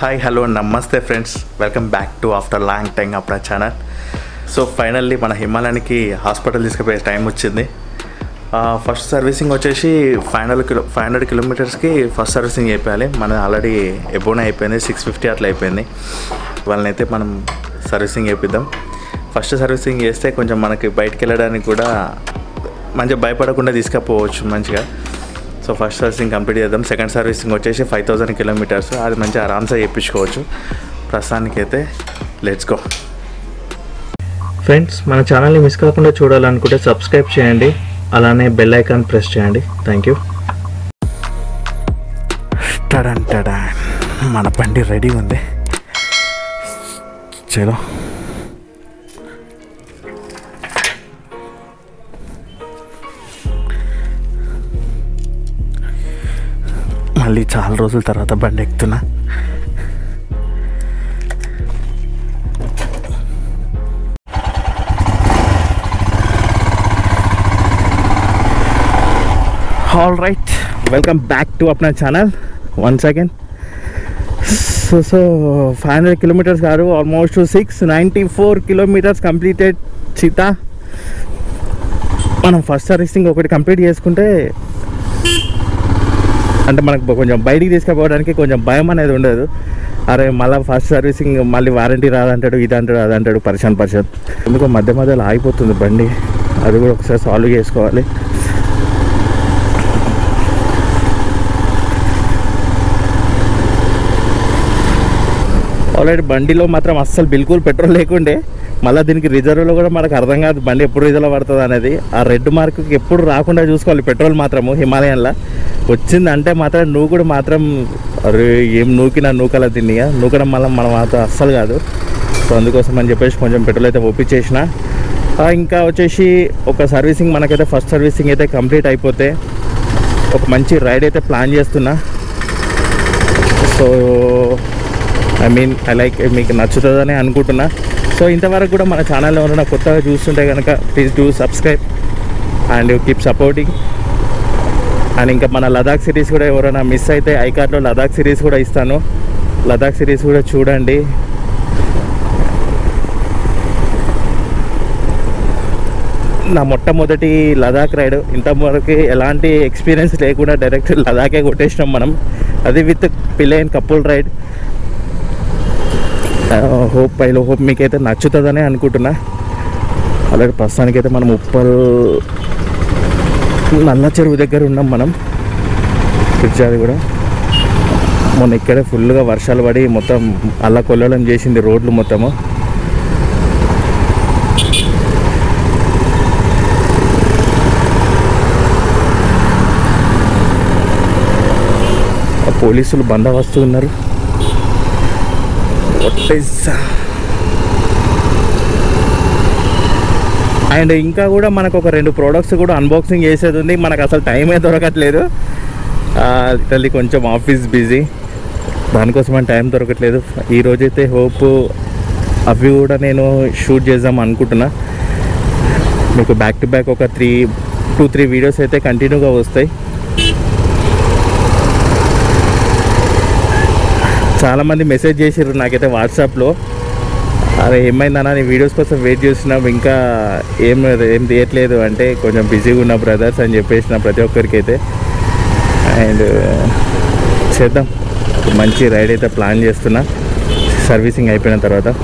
Hi hello నమస్తే friends, welcome back to after long time up channel. So finally మన హిమాలయానికి hospital తీసుకుపోయే time వచ్చింది. First servicing వచ్చేసి 500 కిలోమీటర్స్కి first servicing అయిపోయాలి. మన already ఎబోనే అయిపోయింది, 650 అట్లా అయిపోయింది. వాళ్ళనైతే మనం సర్వీసింగ్ చేపిద్దాం. ఫస్ట్ సర్వీసింగ్ చేస్తే కొంచెం మనకి బయటికి వెళ్ళడానికి కూడా మంచిగా భయపడకుండా తీసుకుపోవచ్చు మంచిగా. సో ఫస్ట్ సర్వీసింగ్ కంప్లీట్ చేద్దాం. సెకండ్ సర్వీసింగ్ వచ్చేసి 5000 కిలోమీటర్స్, అది మంచిగా ఆరామ్సే చేయించుకోవచ్చు. ప్రస్తుతానికైతే లెట్స్ గో. ఫ్రెండ్స్, మన ఛానల్ని మిస్ కాకుండా చూడాలనుకుంటే సబ్స్క్రైబ్ చేయండి, అలానే బెల్ ఐకాన్ ప్రెస్ చేయండి. Thank you. మన బండి రెడీ ఉంది. చలో మళ్ళీ చాలా రోజుల తర్వాత బండి ఎక్కుతున్నా. All right, welcome back to అప్నా channel once again. So 500 kilometres కాదు, ఆల్మోస్ట్ 694 కిలోమీటర్స్ కంప్లీటెడ్ చీతా. మనం ఫస్ట్ సర్వీసింగ్ ఒకటి కంప్లీట్ చేసుకుంటే అంటే మనకు కొంచెం బయటికి తీసుకుపోవడానికి కొంచెం భయం అనేది ఉండదు. అరే మళ్ళీ ఫస్ట్ సర్వీసింగ్ మళ్ళీ వారంటీ రాదంటాడు, ఇది అంటాడు, అది అంటాడు, పరిశాన్ ఎందుకో మధ్య మధ్యలో ఆగిపోతుంది బండి. అది కూడా ఒకసారి సాల్వ్ చేసుకోవాలి. ఆల్రెడీ బండిలో మాత్రం అస్సలు బిల్కుల్ పెట్రోల్ లేకుండే, మళ్ళీ దీనికి రిజర్వ్లో కూడా మనకు అర్థం కాదు బండి ఎప్పుడు రిజర్వ్ పడుతుంది అనేది. ఆ రెడ్ మార్క్కి ఎప్పుడు రాకుండా చూసుకోవాలి పెట్రోల్ మాత్రము. హిమాలయన్లో వచ్చిందంటే మాత్రం నువ్వు కూడా మాత్రం అరే ఏం నూకల దీన్నిగా నూకడం వల్ల మనం మాత్రం అస్సలు కాదు. సో అందుకోసం అని చెప్పేసి కొంచెం పెట్రోల్ అయితే ఒప్పించేసిన. ఇంకా వచ్చేసి ఒక సర్వీసింగ్ మనకైతే ఫస్ట్ సర్వీసింగ్ అయితే కంప్లీట్ అయిపోతే ఒక మంచి రైడ్ అయితే ప్లాన్ చేస్తున్నా. సో ఐ లైక్ మీకు నచ్చుతుందని అనుకుంటున్నా. సో ఇంతవరకు కూడా మన ఛానల్లో ఉన్న కొత్తగా చూస్తుంటే కనుక please do subscribe and keep supporting. And ఇంకా మన లదాఖ్ సిరీస్ కూడా ఎవరైనా మిస్ అయితే ఐకార్డ్లో లదాఖ్ సిరీస్ కూడా ఇస్తాను, లదాఖ్ సిరీస్ కూడా చూడండి. నా మొట్టమొదటి లదాఖ్ రైడ్, ఇంతవరకు ఎలాంటి ఎక్స్పీరియన్స్ లేకుండా డైరెక్ట్ లదాఖే కొట్టేసినాం మనం, అది విత్ పిలేన్ కపుల్ రైడ్. హోప్ మీకైతే నచ్చుతుందనే అనుకుంటున్నా. అలాగే ప్రస్తుతానికైతే మనం ఉప్పల్ నల్ల చెరువు దగ్గర ఉన్నాం మనం. పిచ్చాది కూడా మొన్న ఇక్కడే ఫుల్గా వర్షాలు పడి మొత్తం అలా కొల్లడం చేసింది రోడ్లు మొత్తము. పోలీసులు బందోబస్తు ఉన్నారు. అండ్ ఇంకా కూడా మనకు ఒక 2 ప్రోడక్ట్స్ కూడా అన్బాక్సింగ్ చేసేది ఉంది. మనకు అసలు టైమే దొరకట్లేదు, తల్లి కొంచెం ఆఫీస్ బిజీ, దానికోసం టైం దొరకట్లేదు. ఈరోజైతే హోప్ అవి కూడా నేను షూట్ చేద్దాం అనుకుంటున్నా. మీకు బ్యాక్ టు బ్యాక్ ఒక 2-3 వీడియోస్ అయితే కంటిన్యూగా వస్తాయి. చాలామంది మెసేజ్ చేసారు నాకైతే వాట్సాప్లో, అరే ఏమైందన్నా నీ వీడియోస్ కోసం వెయిట్ చేస్తున్నాం, ఇంకా ఏం తీయట్లేదు అంటే కొంచెం బిజీగా ఉన్న బ్రదర్స్ అని చెప్పేసిన ప్రతి ఒక్కరికి అయితే. అండ్ చేద్దాం, మంచి రైడ్ అయితే ప్లాన్ చేస్తున్నా సర్వీసింగ్ అయిపోయిన తర్వాత.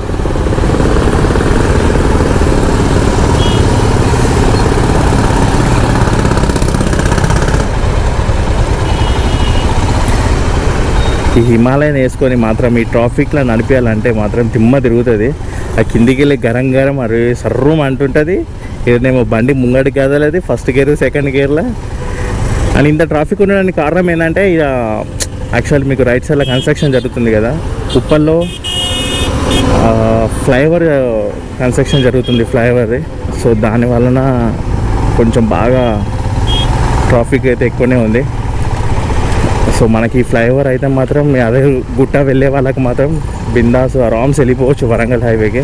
ఈ హిమాలయన్ వేసుకొని మాత్రం ఈ ట్రాఫిక్లో నడిపేయాలంటే మాత్రం తిమ్మ తిరుగుతుంది. ఆ కిందికి వెళ్ళి గరం అరే సర్రం అంటుంటుంది. ఏదేమో బండి ముంగడి కదలేదు, ఫస్ట్ గేర్ సెకండ్ గేర్లో. అండ్ ఇంత ట్రాఫిక్ ఉండడానికి కారణం ఏంటంటే ఇక యాక్చువల్ మీకు రైట్ సైడ్లో కన్స్ట్రక్షన్ జరుగుతుంది కదా, ఉప్పల్లో ఫ్లైఓవర్ కన్స్ట్రక్షన్ జరుగుతుంది, ఫ్లైఓవర్. సో దాని వలన కొంచెం బాగా ట్రాఫిక్ అయితే ఎక్కువనే ఉంది. సో మనకి ఫ్లైఓవర్ అయితే మాత్రం అదే గుట్ట వెళ్ళే వాళ్ళకి మాత్రం బిందాస్ ఆరామ్స్ వెళ్ళిపోవచ్చు వరంగల్ హైవేకి.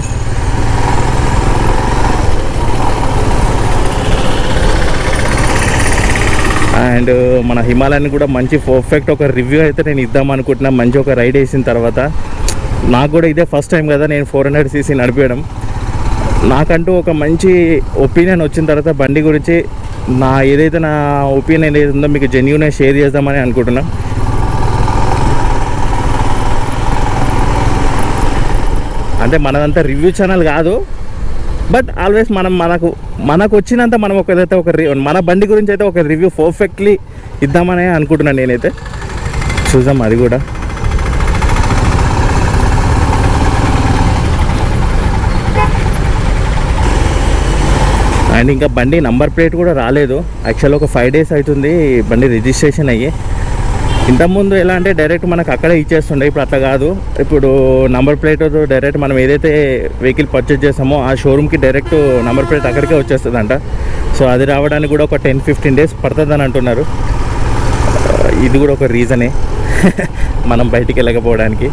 అండ్ మన హిమాలయన్ కూడా మంచి పర్ఫెక్ట్ ఒక రివ్యూ అయితే నేను ఇద్దాం అనుకుంటున్నా. మంచి ఒక రైడ్ వేసిన తర్వాత నాకు కూడా ఇదే ఫస్ట్ టైం కదా నేను 400cc నడిపేయడం. నాకంటూ ఒక మంచి ఒపీనియన్ వచ్చిన తర్వాత బండి గురించి ఏదైతే నా ఒపీనియన్ ఏది ఉందో మీకు జెన్యూన్గా షేర్ చేద్దామని అనుకుంటున్నా. అంటే మనదంతా రివ్యూ ఛానల్ కాదు, బట్ ఆల్వేస్ మనకు వచ్చినంత మనం ఒకదైతే మన బండి గురించి అయితే ఒక రివ్యూ పర్ఫెక్ట్లీ ఇద్దామని అనుకుంటున్నాను నేనైతే. చూద్దాం అది కూడా. అండ్ ఇంకా బండి నంబర్ ప్లేట్ కూడా రాలేదు. యాక్చువల్గా ఒక 5 days అవుతుంది బండి రిజిస్ట్రేషన్ అయ్యి. ఇంతకుముందు ఎలా అంటే డైరెక్ట్ మనకు అక్కడే ఇచ్చేస్తుండే, ఇప్పుడు అట్లా కాదు. ఇప్పుడు నంబర్ ప్లేట్ డైరెక్ట్ మనం ఏదైతే వెహికల్ పర్చేజ్ చేస్తామో ఆ షోరూమ్కి డైరెక్ట్ నంబర్ ప్లేట్ అక్కడికే వచ్చేస్తుందంట. సో అది రావడానికి కూడా ఒక 10-15 days పడుతుందని అంటున్నారు. ఇది కూడా ఒక రీజనే మనం బయటికి వెళ్ళకపోవడానికి.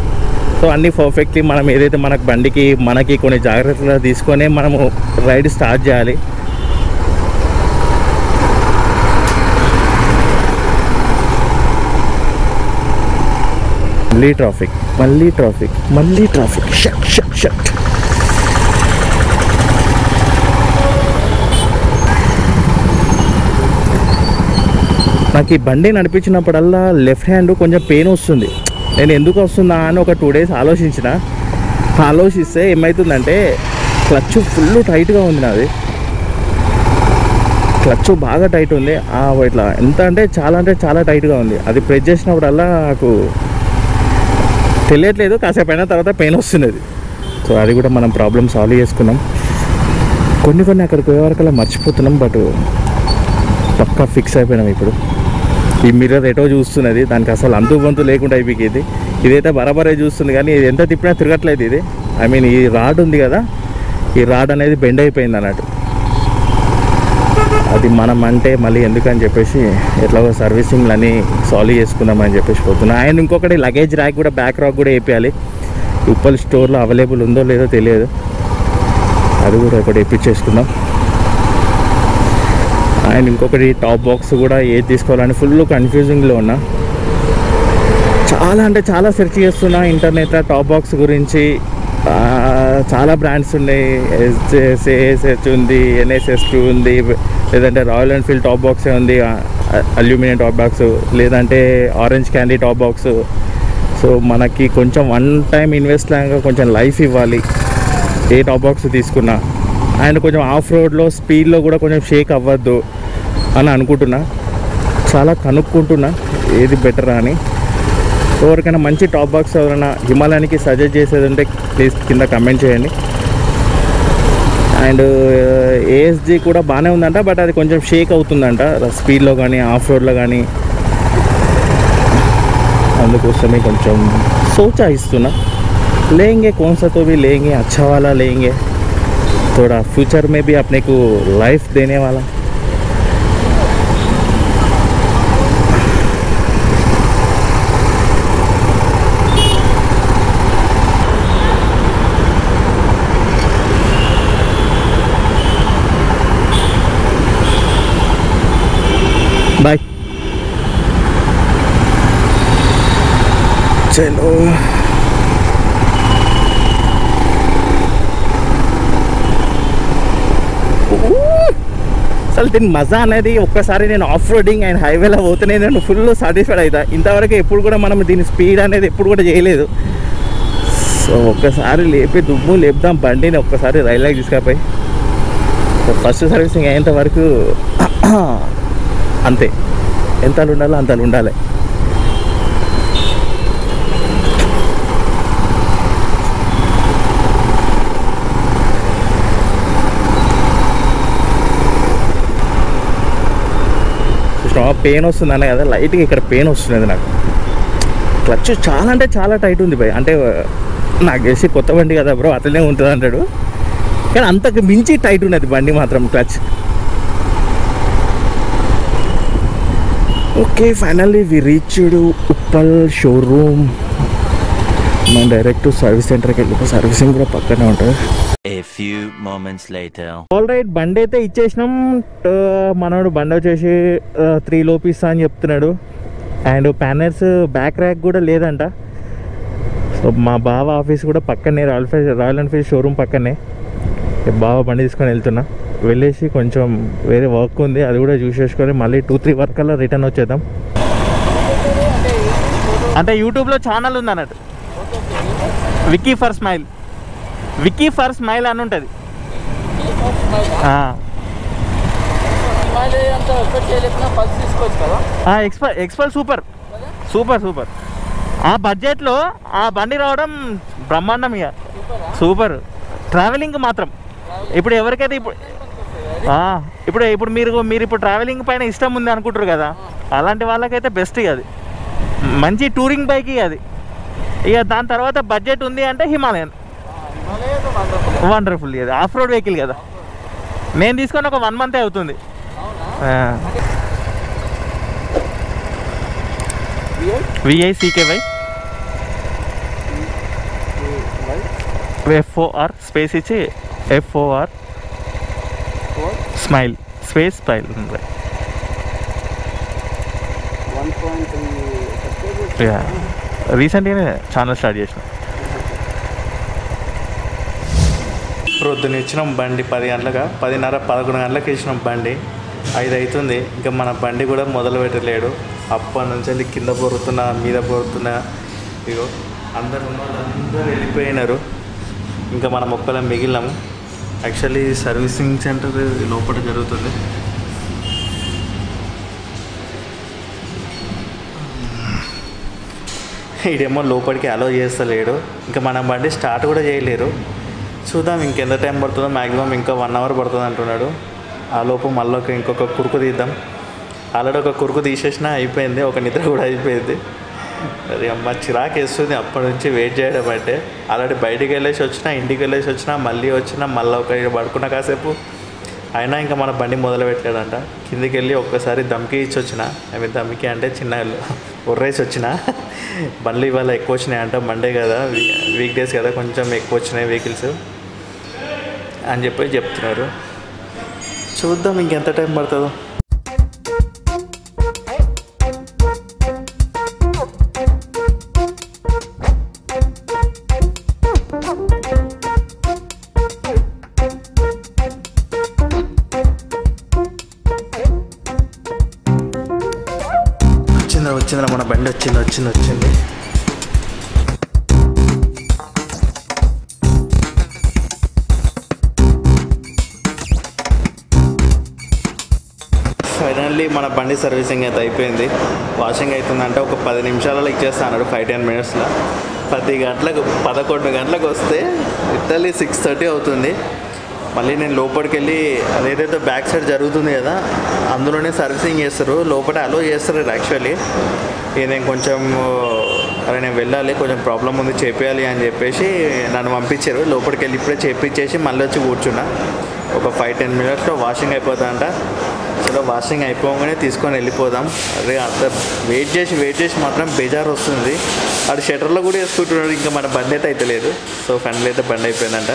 సో అన్నీ పర్ఫెక్ట్లీ మనం ఏదైతే మనకి కొన్ని జాగ్రత్తలు తీసుకొని మనము రైడ్ స్టార్ట్ చేయాలి. మళ్ళీ ట్రాఫిక్ షట్. నాకు ఈ బండి నడిపించినప్పుడల్లా లెఫ్ట్ హ్యాండ్ కొంచెం పెయిన్ వస్తుంది. నేను ఎందుకు వస్తుందా అని ఒక 2 days ఆలోచిస్తే ఏమవుతుందంటే క్లచ్ ఫుల్ టైట్గా ఉంది. నాది క్లచ్ బాగా టైట్ ఉంది. ఇట్లా అంటే చాలా టైట్గా ఉంది. అది ప్రెస్ చేసినప్పుడల్లా నాకు తెలియట్లేదు, కాసేపు అయిన తర్వాత పెయిన్ వస్తున్నది. సో అది కూడా మనం ప్రాబ్లమ్ సాల్వ్ చేసుకున్నాం. కొన్ని అక్కడికి పోయే వరకల్లా మర్చిపోతున్నాం, బట్ పక్కా ఫిక్స్ అయిపోయినాం. ఇప్పుడు ఈ మిర్రర్ ఎటో చూస్తున్నది, దానికి అసలు అంతు లేకుండా అయిపోయింది. ఇదైతే బరాబరే చూస్తుంది, కానీ ఇది ఎంత తిప్పినా తిరగట్లేదు. ఇది ఈ రాడ్ ఉంది కదా, ఈ రాడ్ అనేది బెండ్ అయిపోయింది అన్నట్టు. అది మనం అంటే మళ్ళీ ఎందుకని చెప్పేసి ఎట్లాగో సర్వీసింగ్లు అన్నీ సాల్వ్ చేసుకుందామని చెప్పేసి పోతున్నా. అండ్ ఇంకొకటి లగేజ్ ర్యాక్ కూడా, బ్యాక్ రాక్ కూడా వేయాలి. ఉప్పల్ స్టోర్లో అవైలబుల్ ఉందో లేదో తెలియదు, అది కూడా ఒకటి వేయించేసుకుందాం. అండ్ ఇంకొకటి టాప్ బాక్స్ కూడా ఏది తీసుకోవాలని ఫుల్ కన్ఫ్యూజింగ్లో ఉన్నా. చాలా సెర్చ్ చేస్తున్నా ఇంటర్నెట్లో టాప్ బాక్స్ గురించి. చాలా బ్రాండ్స్ ఉన్నాయి. ఎస్ఎస్ ఉంది, NSS2 ఉంది, లేదంటే రాయల్ ఎన్ఫీల్డ్ టాప్ బాక్సే ఉంది, అల్యూమినియం టాప్ బాక్స్, లేదంటే orange candy top box. So మనకి కొంచెం వన్ టైం ఇన్వెస్ట్ లాగా కొంచెం లైఫ్ ఇవ్వాలి ఏ టాప్ బాక్స్ తీసుకున్నా. అండ్ కొంచెం ఆఫ్ రోడ్లో స్పీడ్లో కూడా కొంచెం షేక్ అవ్వద్దు అని అనుకుంటున్నా. చాలా కనుక్కుంటున్నా ఏది బెటర్ అని. ఎవరికైనా మంచి టాప్ బాక్స్ ఎవరైనా హిమాలయానికి సజెస్ట్ చేసేది ఉంటే ప్లీజ్ కింద కమెంట్ చేయండి. అండ్ ASG కూడా బాగానే ఉందంట, బట్ అది కొంచెం షేక్ అవుతుందంట స్పీడ్లో కానీ ఆఫ్ రోడ్లో కానీ. అందుకోసమే కొంచెం సోచా ఇస్తున్నా. लेंगे कौन सा तो भी लेंगे, अच्छा वाला लेंगे, थोड़ा फ्यूचर में भी अपने को लाइफ देने वाला. बाय. चलो అసలు దీని మజా అనేది ఒక్కసారి నేను ఆఫ్ రోడింగ్ అండ్ హైవేలో పోతేనే నేను ఫుల్ సాటిస్ఫైడ్ అవుతా. ఇంతవరకు ఎప్పుడు కూడా మనం దీని స్పీడ్ అనేది ఎప్పుడు కూడా చేయలేదు. సో ఒక్కసారి దుమ్ము లేపుదాం బండిని, ఒక్కసారి రైల్లోకి తీసుకపోయి ఫస్ట్ సర్వీసింగ్ అయ్యేంత వరకు అంతే, ఎంతలు ఉండాలో అంతలు ఉండాలి. పెయిన్ వస్తుంది అన్న కదా, లైట్గా ఇక్కడ పెయిన్ వస్తున్నది నాకు. క్లచ్ చాలా టైట్ ఉంది భయ్. అంటే నాకు తెలిసి కొత్త బండి కదా బ్రో, అట్లనే ఉంటుంది అంటాడు, కానీ అంతకు మించి టైట్ ఉన్నది బండి మాత్రం clutch. Okay, finally we reached Uppal showroom. మనం డైరెక్ట్ సర్వీస్ సెంటర్కి వెళ్ళి సర్వీసింగ్ కూడా పక్కనే ఉంటుంది. A few moments later. All right, బండి అయితే ఇచ్చేసినాం. మనోడు బండి వచ్చేసి 3 లోపు ఇస్తా అని చెప్తున్నాడు. అండ్ ప్యానర్స్ బ్యాక్ ర్యాక్ కూడా లేదంట. సో మా బావ ఆఫీస్ కూడా పక్కనే, రాయల్ ఎన్ఫీల్డ్ షోరూమ్ పక్కనే. బావ బండి తీసుకొని వెళ్తున్నా. వెళ్ళేసి కొంచెం వేరే వర్క్ ఉంది, అది కూడా చూసేసుకొని మళ్ళీ 2-3 వర్క్ అలా రిటర్న్ వచ్చేద్దాం. అంటే యూట్యూబ్లో ఛానల్ ఉంది అన్నట్టు, విక్కీ ఫర్ స్మైల్ అని ఉంటుంది. ఎక్స్పల్ సూపర్. ఆ బడ్జెట్లో ఆ బండి రావడం బ్రహ్మాండం. ఇక సూపర్. ట్రావెలింగ్ మాత్రం ఇప్పుడు ఎవరికైతే ఇప్పుడు మీరు ఇప్పుడు ట్రావెలింగ్ పైన ఇష్టం ఉంది అనుకుంటారు కదా, అలాంటి వాళ్ళకైతే బెస్ట్. ఇక అది మంచి టూరింగ్ బైక్. అది ఇక దాని తర్వాత బడ్జెట్ ఉంది అంటే హిమాలయన్ వండర్ఫుల్. అది ఆఫ్ రోడ్ వెహికల్ కదా. నేను తీసుకొని ఒక 1 month అవుతుంది. VICKY FOR స్పేస్ ఇచ్చి FOR స్మైల్ స్పేస్ స్మైల్. రీసెంట్గానే ఛానల్ స్టార్ట్ చేసిన. ప్రొద్దున ఇచ్చినాం బండి 10 గంటలుగా, 10:30-11 గంటలకు ఇచ్చినాం బండి. 5 అవుతుంది, ఇంకా మన బండి కూడా మొదలు పెట్టలేడు. అప్పటి నుంచి వెళ్ళి కింద పొరుతున్నా, మీద పొరుతున్నా. ఇగో అందరు వెళ్ళిపోయినారు, ఇంకా మనం ఒక్కలా మిగిలినాము. యాక్చువల్లీ సర్వీసింగ్ సెంటర్ లోపల జరుగుతుంది. ఈడేమో లోపలికి అలో చేస్తలేడు, ఇంకా మన బండి స్టార్ట్ కూడా చేయలేరు. చూద్దాం ఇంకెంత టైం పడుతుందో. మ్యాక్సిమం ఇంకా 1 hour పడుతుంది అంటున్నాడు. ఆ లోపు మళ్ళీ ఇంకొక కురుకు తీద్దాం. ఆల్రెడీ ఒక కురుకు తీసేసినా అయిపోయింది, ఒక నిద్ర కూడా అయిపోయింది. అది అమ్మ చిరాకు వేస్తుంది అప్పటి నుంచి వెయిట్ చేయడం. అంటే ఆల్రెడీ బయటికి వెళ్ళేసి వచ్చినా, ఇంటికి వెళ్ళేసి వచ్చినా, మళ్ళీ ఒక పడుకున్న కాసేపు అయినా ఇంకా మన బండి మొదలు పెట్టాడంట. కిందికి వెళ్ళి ఒక్కసారి దమ్కి ఇచ్చి వచ్చిన, దమ్కి అంటే చిన్న ఒర్రేసి వచ్చిన. బండ్లు ఇవాళ ఎక్కువ వచ్చినాయి అంట, మండే కదా, వీక్ డేస్ కదా, కొంచెం ఎక్కువ వచ్చినాయి వెహికల్స్ అని చెప్తున్నారు. చూద్దాం ఇంకెంత టైం పడుతుందో. వచ్చిందా మన బండి వచ్చింది. ఫైనల్లీ మన బండి సర్వీసింగ్ అయితే అయిపోయింది. వాషింగ్ అవుతుందంటే ఒక 10 నిమిషాలలో ఇచ్చేస్తా అన్నాడు, 5-10 minutesలో. 11 గంటలకు వస్తే ఇటలీ 6:30 అవుతుంది. మళ్ళీ నేను లోపలికి వెళ్ళి అదేదైతే బ్యాక్ సైడ్ జరుగుతుంది కదా, అందులోనే సర్వీసింగ్ చేస్తారు, లోపల అలో చేస్తారు. యాక్చువల్లీ నేను కొంచెం నేను వెళ్ళాలి, కొంచెం ప్రాబ్లం ఉంది, చేపియాలి అని చెప్పేసి నన్ను పంపించారు. లోపలికి వెళ్ళి ఇప్పుడే చేపించేసి మళ్ళీ వచ్చి కూర్చున్నా. ఒక 5-10 minutesలో వాషింగ్ అయిపోతుందంట. చలో వాషింగ్ అయిపోగానే తీసుకొని వెళ్ళిపోదాం. అదే అంత వెయిట్ చేసి మాత్రం బేజారు వస్తుంది. అటు షటర్లో కూడా వేసుకుంటున్నాడు, ఇంకా మన బండి అయితే లేదు. సో ఫైనల్ అయితే బండి అయిపోయిందంట.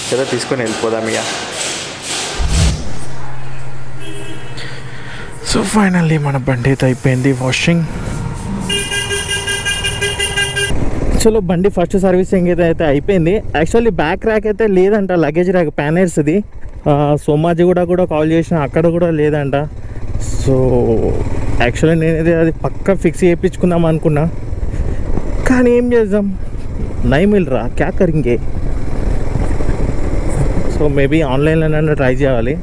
చలో తీసుకొని వెళ్ళిపోదాం ఇక. సో ఫైనల్లీ మన బండి అయితే అయిపోయింది వాషింగ్. చలో బండి ఫస్ట్ సర్వీసింగ్ అయితే అయిపోయింది. యాక్చువల్లీ బ్యాక్ ర్యాక్ అయితే లేదంట, లగేజ్ ర్యాక్ ప్యానర్స్ది. సోమాజిగూడ కూడా కాల్ చేసిన, అక్కడ కూడా లేదంట. సో యాక్చువల్లీ నేనైతే అది పక్కా ఫిక్స్ చేయించుకుందాం అనుకున్నా, కానీ ఏం చేద్దాం, నై మిల్ రా క్యా కరింగే. సో మేబీ ఆన్లైన్లోనైనా ట్రై చేయాలి.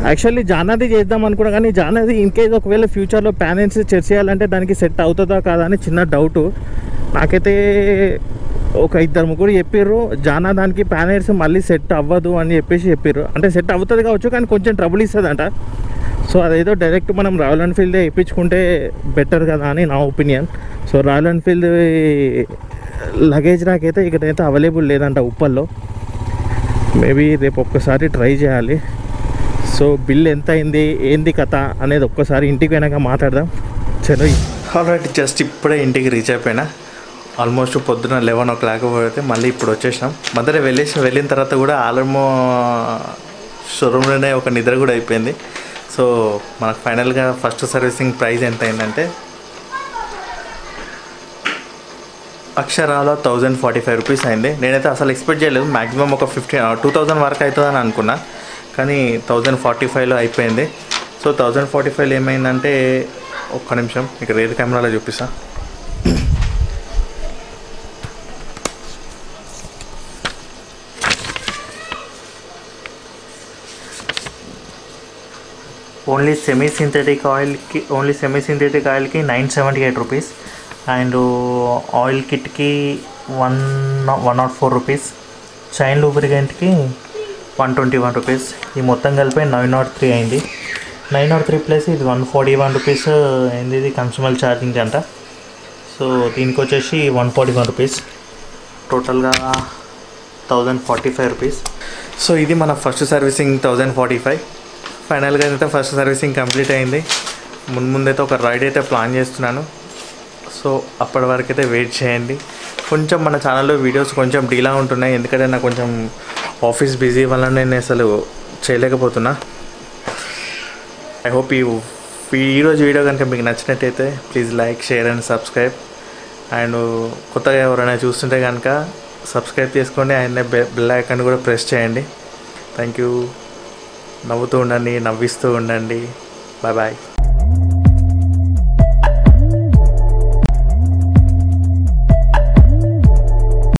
యాక్చువల్లీ జానాది చేద్దాం అనుకున్నా, కానీ జానాది ఇన్ కేస్ ఒకవేళ ఫ్యూచర్లో ప్యానెల్స్ చెక్ చేయాలంటే దానికి సెట్ అవుతుందా కాదా అని చిన్న డౌటు. నాకైతే ఒక 2-3 చెప్పారు, జానా దానికి ప్యానెల్స్ మళ్ళీ సెట్ అవ్వదు అని చెప్పారు. అంటే సెట్ అవుతుంది కావచ్చు, కానీ కొంచెం ట్రబుల్ ఇస్తుందంట. సో అదేదో డైరెక్ట్ మనం రాయల్ ఎన్ఫీల్డ్ ఇప్పించుకుంటే బెటర్ కదా అని నా opinion. So royal Enfield luggage rack అయితే ఇక్కడైతే అవైలబుల్ లేదంట ఉప్పల్లో. మేబీ రేపు ఒక్కసారి ట్రై చేయాలి. సో బిల్ ఎంత అయింది, ఏంది కథ అనేది ఒక్కసారి ఇంటికి పోయినాక మాట్లాడదాం. చలో ఆల్రెడీ జస్ట్ ఇప్పుడే ఇంటికి రీచ్ అయిపోయినా. ఆల్మోస్ట్ పొద్దున 11 పోతే మళ్ళీ ఇప్పుడు వచ్చేసినాం. మధ్యలో వెళ్ళిన తర్వాత కూడా ఆల్మో షోరూంలోనే ఒక నిద్ర కూడా అయిపోయింది. సో మనకు ఫైనల్గా ఫస్ట్ సర్వీసింగ్ ప్రైస్ ఎంత అయిందంటే అక్షరాల 1045 రూపీస్ అయింది. నేనైతే అసలు ఎక్స్పెక్ట్ చేయలేదు, మ్యాక్సిమం ఒక 2000 వరకు అవుతుందని అనుకున్నా, కానీ 1045లో అయిపోయింది. సో 1045లో ఏమైందంటే, ఒక్క నిమిషం ఇక్కడ రేర్ కెమెరాలో చూపిస్తా. ఓన్లీ సెమీ సింథటిక్ ఆయిల్కి 978 రూపీస్, అండ్ ఆయిల్ కిట్కి 104 రూపీస్, చైన్ లూబ్రికెంట్కి 121 రూపీస్. ఈ మొత్తం కలిపి 903 అయింది. 903 ప్లస్ ఇది 141 రూపీస్ అయింది. ఇది కన్స్యూమర్ ఛార్జింగ్ అంట. సో దీనికి వచ్చేసి 141 రూపీస్, టోటల్గా 1045 రూపీస్. సో ఇది మన ఫస్ట్ సర్వీసింగ్ 1045. ఫైనల్గా అయితే ఫస్ట్ సర్వీసింగ్ కంప్లీట్ అయింది. ముందైతే ఒక రైడ్ అయితే ప్లాన్ చేస్తున్నాను. సో అప్పటి వరకు అయితే వెయిట్ చేయండి. కొంచెం మన ఛానల్లో వీడియోస్ కొంచెం డీలా ఉంటున్నాయి, ఎందుకంటే నాకు కొంచెం ఆఫీస్ బిజీ వల్ల నేను అసలు చేయలేకపోతున్నా. ఐ హోప్ ఈరోజు వీడియో కనుక మీకు నచ్చినట్టయితే please like, share and subscribe. And కొత్తగా ఎవరైనా చూస్తుంటే కనుక సబ్స్క్రైబ్ చేసుకోండి, అండ్ బెల్ ఐకాన్ కూడా ప్రెస్ చేయండి. Thank you. నవ్వుతూ ఉండండి, నవ్విస్తూ ఉండండి. Bye bye.